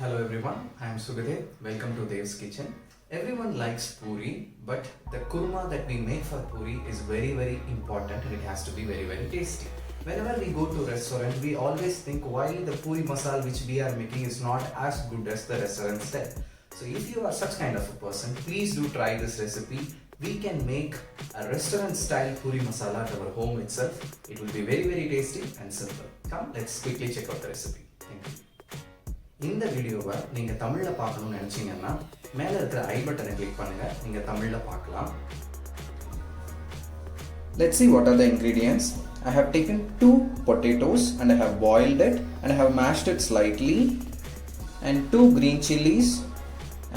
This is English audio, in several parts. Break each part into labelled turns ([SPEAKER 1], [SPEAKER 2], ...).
[SPEAKER 1] Hello everyone, I am Sugadev. Welcome to Dev's Kitchen. Everyone likes puri, but the kurma that we make for puri is very important and it has to be very tasty. Whenever we go to restaurant, we always think why the puri masala which we are making is not as good as the restaurant style. So if you are such kind of a person, please do try this recipe. We can make a restaurant style puri masala at our home itself. It will be very tasty and simple. Come, let's quickly check out the recipe. Thank you. இந்த வீடியோவை நீங்கள் தமிழில் பார்க்கணும்னு நினச்சிங்கன்னா மேலே இருக்கிற ஐ பட்டனை click பண்ணுங்கள், நீங்கள் தமிழில் பார்க்கலாம். Let's see what are the ingredients. I have taken 2 potatoes and I have boiled it and I have mashed it slightly, and 2 green chilies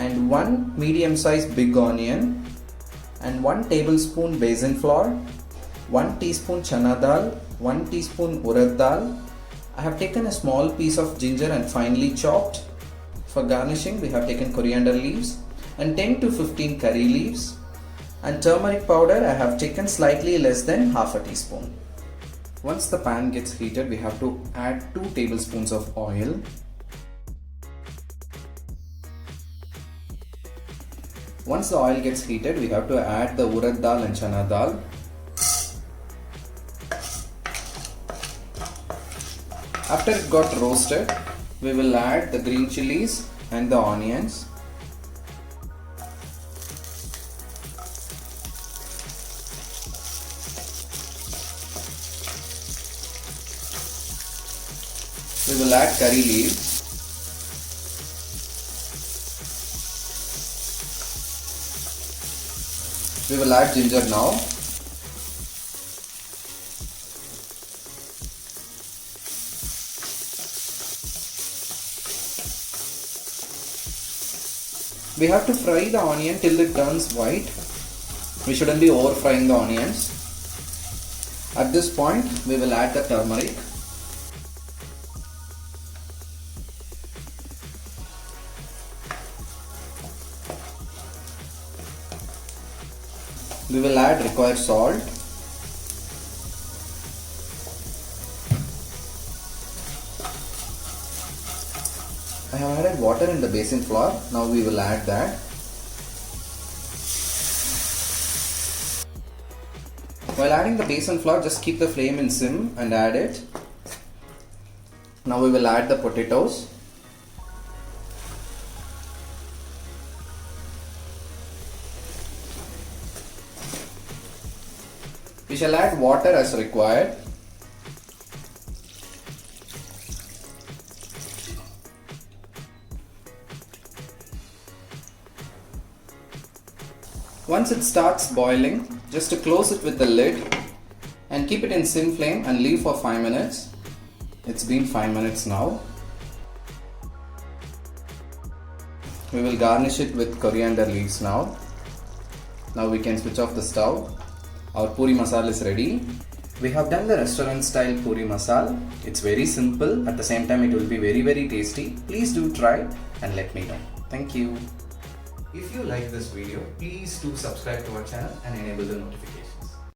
[SPEAKER 1] and 1 medium sized big onion and 1 tablespoon basin flour, 1 teaspoon Channa Dhal, 1 teaspoon Urad Dhal. I have taken a small piece of ginger and finely chopped. For garnishing, we have taken coriander leaves and 10 to 15 curry leaves, and turmeric powder I have taken slightly less than half a teaspoon. Once the pan gets heated, we have to add 2 tablespoons of oil. Once the oil gets heated, we have to add the Urad Dal and Channa Dal. After it got roasted, we will add the green chilies and the onions. We will add curry leaves. We will add ginger now. We have to fry the onion till it turns white. We shouldn't be over frying the onions. At this point, we will add the turmeric. We will add required salt. I have added water in the basin flour. Now we will add that. While adding the basin flour, just keep the flame in sim and add it. Now we will add the potatoes. We shall add water as required. Once it starts boiling, just to close it with the lid and keep it in sim flame and leave for 5 minutes. It's been 5 minutes now. We will garnish it with coriander leaves now. Now we can switch off the stove. Our puri masala is ready. We have done the restaurant style puri masala. It's very simple. At the same time, it will be very tasty. Please do try and let me know. Thank you. If you like this video, please do subscribe to our channel and enable the notifications.